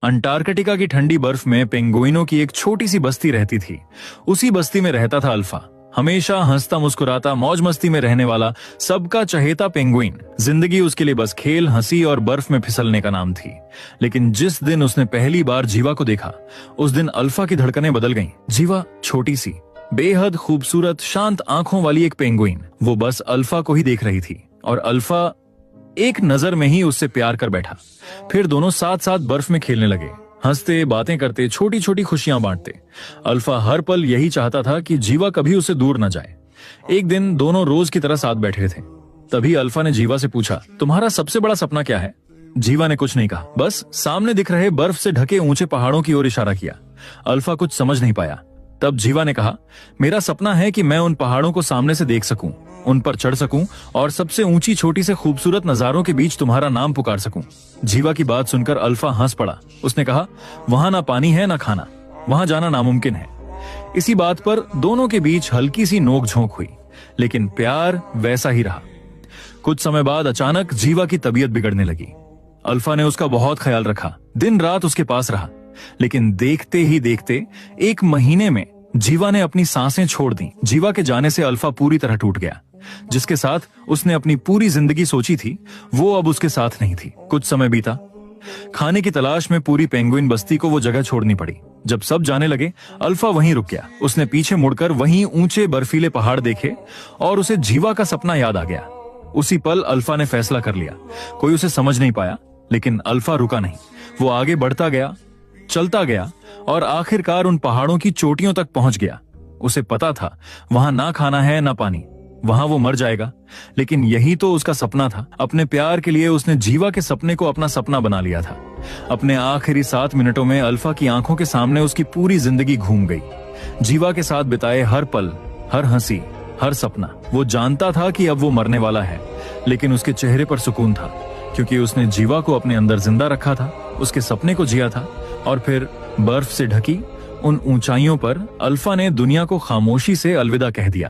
Antarctica की ठंडी बर्फ में पेंगुइनों की एक छोटी सी बस्ती रहती थी। उसी बस्ती में रहता था अल्फा, हमेशा हंसता मुस्कुराता मौज मस्ती में रहने वाला सबका चहेता पेंगुइन। जिंदगी उसके लिए बस खेल, हंसी और बर्फ में फिसलने का नाम थी। लेकिन जिस दिन उसने पहली बार जीवा को देखा, उस दिन अल्फा की धड़कनें बदल गईं। जीवा छोटी सी, बेहद खूबसूरत, शांत आंखों वाली एक पेंगुइन, वो बस अल्फा को ही देख रही थी और अल्फा एक नजर में ही उससे प्यार कर बैठा। फिर दोनों साथ साथ बर्फ में खेलने लगे, हंसते, बातें करते, छोटी छोटी खुशियां बांटते। अल्फा हर पल यही चाहता था कि जीवा कभी उसे दूर न जाए। एक दिन दोनों रोज की तरह साथ बैठे थे। तभी अल्फा ने जीवा से पूछा, तुम्हारा सबसे बड़ा सपना क्या है? जीवा ने कुछ नहीं कहा, बस सामने दिख रहे बर्फ से ढके ऊंचे पहाड़ों की ओर इशारा किया। अल्फा कुछ समझ नहीं पाया। तब जीवा ने कहा, मेरा सपना है कि मैं उन पहाड़ों को सामने से देख सकूं, उन पर चढ़ सकूं और सबसे ऊंची छोटी से खूबसूरत नजारों के बीच तुम्हारा नाम पुकार सकूं। जीवा की बात सुनकर अल्फा हंस पड़ा। उसने कहा, वहां ना पानी है ना खाना, वहां जाना नामुमकिन है। इसी बात पर दोनों के बीच हल्की सी नोक-झोंक हुई, लेकिन प्यार वैसा ही रहा। कुछ समय बाद अचानक जीवा की तबीयत बिगड़ने लगी। अल्फा ने उसका बहुत ख्याल रखा, दिन रात उसके पास रहा। लेकिन देखते ही देखते 1 महीने में जीवा ने अपनी सांसें छोड़ दी। जीवा के जाने से अल्फा पूरी तरह टूट गया। जिसके साथ उसने अपनी पूरी जिंदगी सोची थी, वो अब उसके साथ नहीं थी। कुछ समय बीता। खाने की तलाश में पूरी पेंगुइन बस्ती को वो जगह छोड़नी पड़ी। जब सब जाने लगे, अल्फा वहीं रुक गया। उसने पीछे मुड़कर वहीं ऊंचे बर्फीले पहाड़ देखे और उसे जीवा का सपना याद आ गया। उसी पल अल्फा ने फैसला कर लिया। कोई उसे समझ नहीं पाया, लेकिन अल्फा रुका नहीं। वो आगे बढ़ता गया, चलता गया और आखिरकार उन पहाड़ों की चोटियों तक पहुंच गया। उसे पता था, वहां ना खाना है ना पानी, वहां वो मर जाएगा। लेकिन यही तो उसका सपना था। अपने प्यार के लिए उसने जीवा के सपने को अपना सपना बना लिया था। अपने आखिरी 7 मिनटों में अल्फा की आंखों के सामने उसकी पूरी जिंदगी घूम गई। जीवा के साथ बिताए हर पल, हर हंसी, हर सपना। वो जानता था कि अब वो मरने वाला है, लेकिन उसके चेहरे पर सुकून था, क्योंकि उसने जीवा को अपने अंदर जिंदा रखा था, उसके सपने को जिया था। और फिर बर्फ से ढकी उन ऊंचाइयों पर अल्फा ने दुनिया को खामोशी से अलविदा कह दिया।